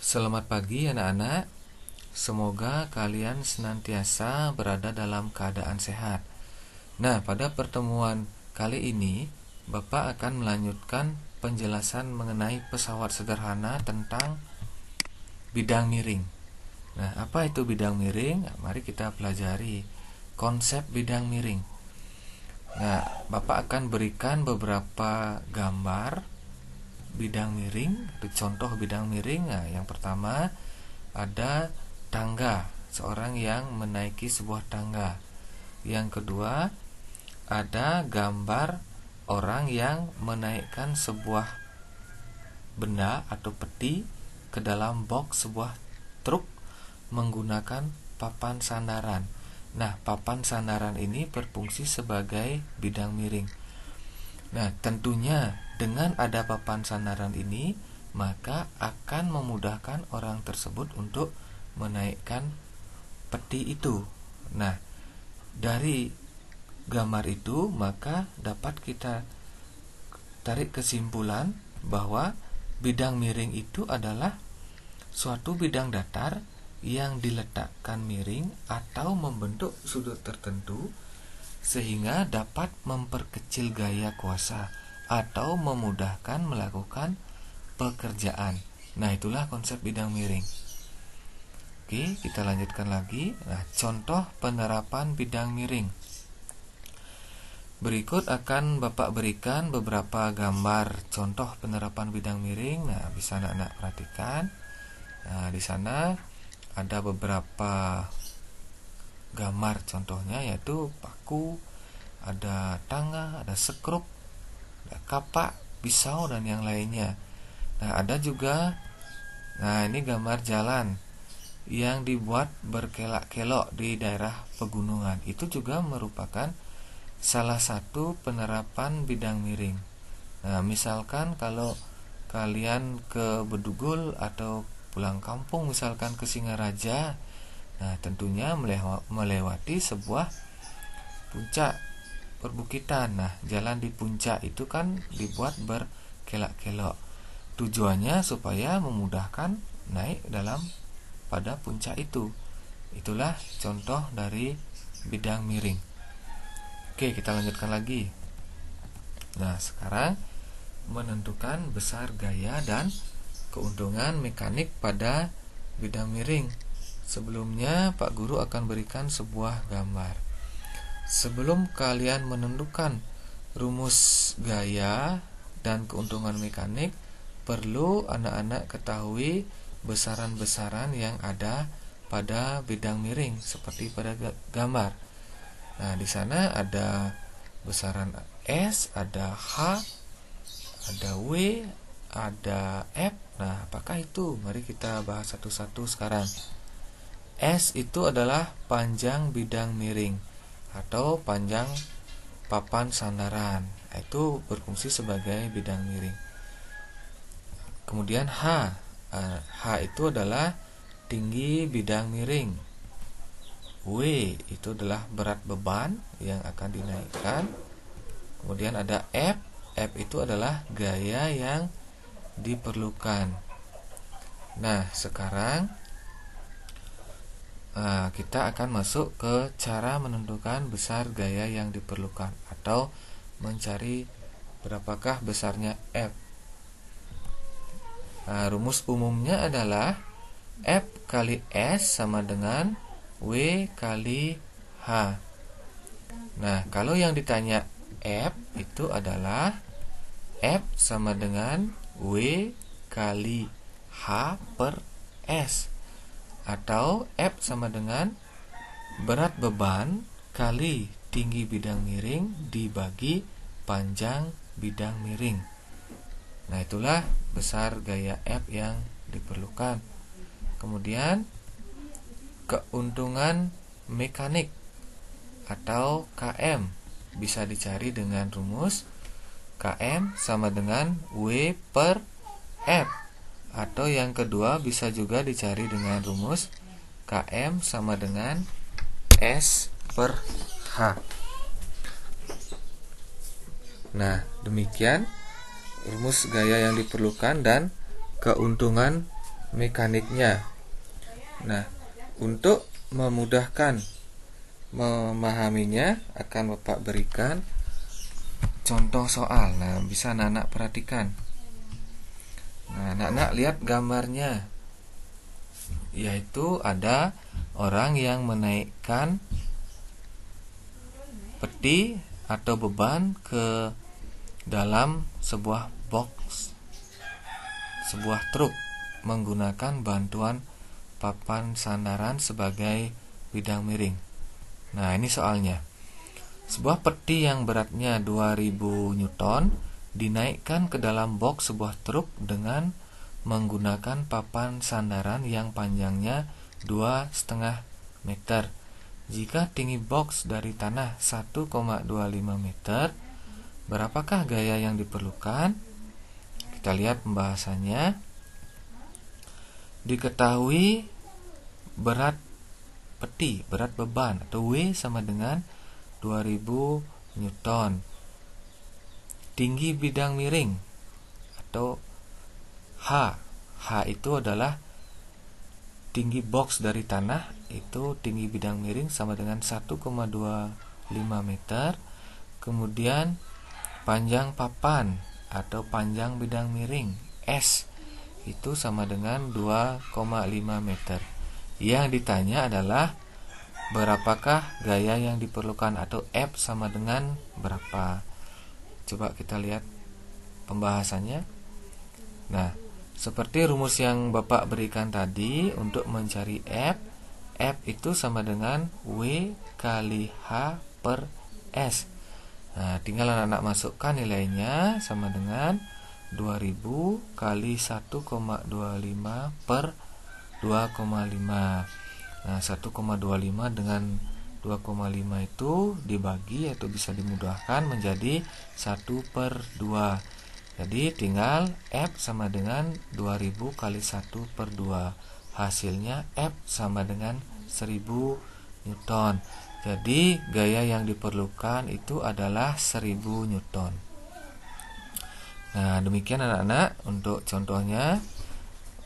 Selamat pagi anak-anak. Semoga kalian senantiasa berada dalam keadaan sehat. Nah, pada pertemuan kali ini Bapak akan melanjutkan penjelasan mengenai pesawat sederhana tentang bidang miring. Nah, apa itu bidang miring? Nah, mari kita pelajari konsep bidang miring. Nah, Bapak akan berikan beberapa gambar bidang miring, contoh bidang miring. Nah, yang pertama ada tangga, seorang yang menaiki sebuah tangga. Yang kedua ada gambar orang yang menaikkan sebuah benda atau peti ke dalam box sebuah truk menggunakan papan sandaran. Nah, papan sandaran ini berfungsi sebagai bidang miring. Nah, tentunya dengan ada papan sandaran ini, maka akan memudahkan orang tersebut untuk menaikkan peti itu. Nah, dari gambar itu maka dapat kita tarik kesimpulan bahwa bidang miring itu adalah suatu bidang datar yang diletakkan miring atau membentuk sudut tertentu sehingga dapat memperkecil gaya kuasa atau memudahkan melakukan pekerjaan. Nah, itulah konsep bidang miring. Oke, kita lanjutkan lagi. Nah, contoh penerapan bidang miring. Berikut akan Bapak berikan beberapa gambar contoh penerapan bidang miring. Nah, bisa anak-anak perhatikan. Nah, di sana ada beberapa gambar contohnya, yaitu paku, ada tangga, ada sekrup, ada kapak, pisau, dan yang lainnya. Nah, ada juga, nah ini gambar jalan yang dibuat berkelok-kelok di daerah pegunungan. Itu juga merupakan salah satu penerapan bidang miring. Nah, misalkan kalau kalian ke Bedugul atau pulang kampung, misalkan ke Singaraja, nah tentunya melewati sebuah puncak perbukitan. Nah, jalan di puncak itu kan dibuat berkelok-kelok. Tujuannya supaya memudahkan naik dalam pada puncak itu. Itulah contoh dari bidang miring. Oke, kita lanjutkan lagi. Nah, sekarang menentukan besar gaya dan keuntungan mekanik pada bidang miring. Sebelumnya, Pak Guru akan berikan sebuah gambar. Sebelum kalian menentukan rumus gaya dan keuntungan mekanik, perlu anak-anak ketahui besaran-besaran yang ada pada bidang miring seperti pada gambar. Nah, di sana ada besaran S, ada H, ada W, ada F. Nah, apakah itu? Mari kita bahas satu-satu sekarang. S itu adalah panjang bidang miring atau panjang papan sandaran. Itu berfungsi sebagai bidang miring. Kemudian H. H itu adalah tinggi bidang miring. W itu adalah berat beban yang akan dinaikkan. Kemudian ada F. F itu adalah gaya yang diperlukan. Nah, sekarang kita akan masuk ke cara menentukan besar gaya yang diperlukan atau mencari berapakah besarnya F. Rumus umumnya adalah F kali S sama dengan W kali H. Nah, kalau yang ditanya F itu adalah F sama dengan W kali H per S, atau F sama dengan berat beban kali tinggi bidang miring dibagi panjang bidang miring. Nah, itulah besar gaya F yang diperlukan. Kemudian keuntungan mekanik atau KM bisa dicari dengan rumus KM sama dengan W per F, atau yang kedua bisa juga dicari dengan rumus KM sama dengan S per H. Nah, demikian rumus gaya yang diperlukan dan keuntungan mekaniknya. Nah, untuk memudahkan memahaminya akan Bapak berikan contoh soal. Nah, bisa anak-anak perhatikan. Nah, anak-anak lihat gambarnya, yaitu ada orang yang menaikkan peti atau beban ke dalam sebuah box, sebuah truk, menggunakan bantuan papan sandaran sebagai bidang miring. Nah, ini soalnya. Sebuah peti yang beratnya 2000 Newton dinaikkan ke dalam box sebuah truk dengan menggunakan papan sandaran yang panjangnya 2,5 meter. Jika tinggi box dari tanah 1,25 meter, berapakah gaya yang diperlukan? Kita lihat pembahasannya. Diketahui berat peti, berat beban atau W sama dengan 2000 Newton. Tinggi bidang miring atau H. H itu adalah tinggi box dari tanah, itu tinggi bidang miring sama dengan 1,25 meter. Kemudian panjang papan atau panjang bidang miring S itu sama dengan 2,5 meter. Yang ditanya adalah berapakah gaya yang diperlukan atau F sama dengan berapa. Coba kita lihat pembahasannya. Nah, seperti rumus yang Bapak berikan tadi untuk mencari F itu sama dengan W kali H per S. Nah, tinggal anak-anak masukkan nilainya sama dengan 2000 kali 1,25 per 2,5. Nah, 1,25 dengan 2,5 itu dibagi atau bisa dimudahkan menjadi 1/2. Jadi tinggal F sama dengan 2000 kali 1/2. Hasilnya F sama dengan 1000 Newton. Jadi gaya yang diperlukan itu adalah 1000 Newton. Nah, demikian anak-anak untuk contohnya.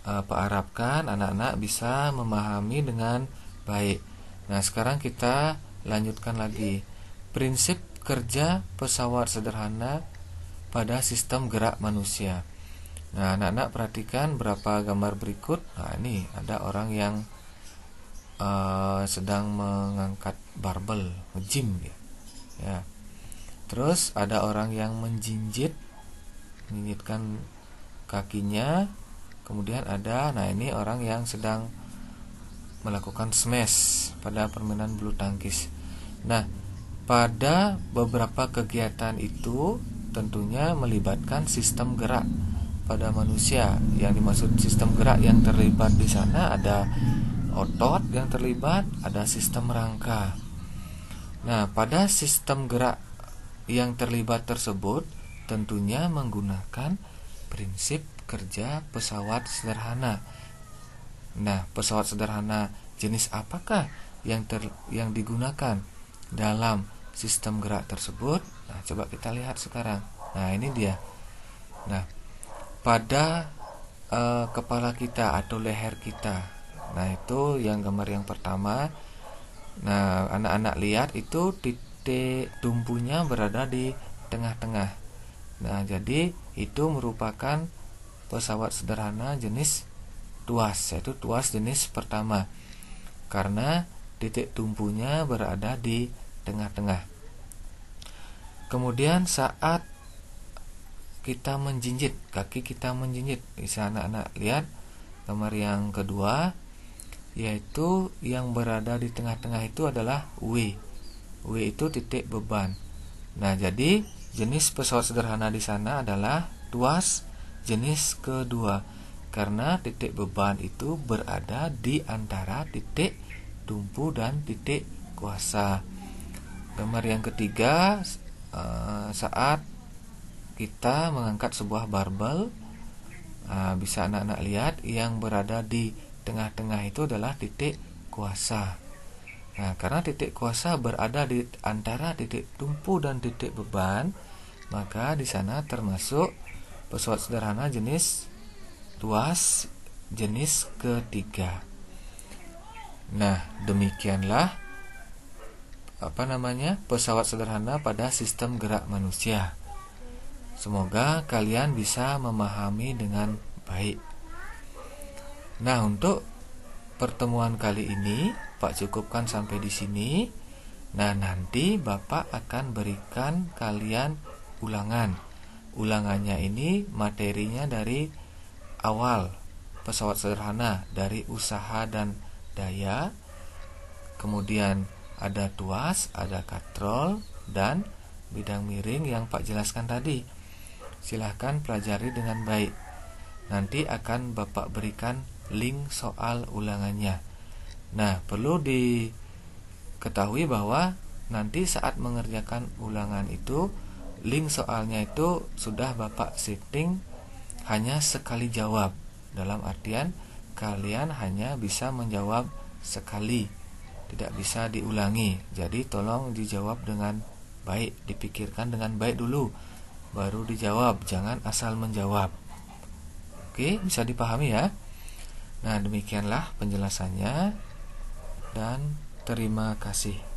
Pak harapkan anak-anak bisa memahami dengan baik. Nah, sekarang kita lanjutkan lagi. Prinsip kerja pesawat sederhana pada sistem gerak manusia. Nah, anak-anak perhatikan berapa gambar berikut. Nah, ini ada orang yang sedang mengangkat barbel, gym ya. Terus ada orang yang menjinjitkan kakinya. Kemudian ada, nah ini orang yang sedang melakukan smash pada permainan bulu tangkis. Nah, pada beberapa kegiatan itu tentunya melibatkan sistem gerak pada manusia. Yang dimaksud sistem gerak yang terlibat di sana ada otot yang terlibat, ada sistem rangka. Nah, pada sistem gerak yang terlibat tersebut tentunya menggunakan prinsip kerja pesawat sederhana. Nah, pesawat sederhana jenis apakah yang digunakan dalam sistem gerak tersebut? Nah, coba kita lihat sekarang. Nah, ini dia. Nah, pada kepala kita atau leher kita. Nah, itu yang gambar yang pertama. Nah, anak-anak lihat itu titik tumpunya berada di tengah-tengah. Nah, jadi itu merupakan pesawat sederhana jenis tuas, yaitu tuas jenis pertama, karena titik tumpunya berada di tengah-tengah. Kemudian saat kita menjinjit, kaki kita menjinjit, bisa anak-anak lihat gambar yang kedua, yaitu yang berada di tengah-tengah itu adalah W. W itu titik beban. Nah, jadi jenis pesawat sederhana di sana adalah tuas jenis kedua, karena titik beban itu berada di antara titik tumpu dan titik kuasa. Gambar yang ketiga, saat kita mengangkat sebuah barbel, bisa anak-anak lihat yang berada di tengah-tengah itu adalah titik kuasa. Nah, karena titik kuasa berada di antara titik tumpu dan titik beban, maka di sana termasuk pesawat sederhana jenis tuas jenis ketiga. Nah, demikianlah pesawat sederhana pada sistem gerak manusia. Semoga kalian bisa memahami dengan baik. Nah, untuk pertemuan kali ini Pak cukupkan sampai di sini. Nah, nanti Bapak akan berikan kalian ulangan. Ulangannya ini materinya dari awal pesawat sederhana, dari usaha dan daya, kemudian ada tuas, ada katrol, dan bidang miring yang Pak jelaskan tadi. Silahkan pelajari dengan baik. Nanti akan Bapak berikan link soal ulangannya. Nah, perlu diketahui bahwa nanti saat mengerjakan ulangan itu, link soalnya itu sudah Bapak setting hanya sekali jawab. Dalam artian kalian hanya bisa menjawab sekali, tidak bisa diulangi. Jadi tolong dijawab dengan baik, dipikirkan dengan baik dulu, baru dijawab, jangan asal menjawab. Oke, bisa dipahami ya? Nah, demikianlah penjelasannya dan terima kasih.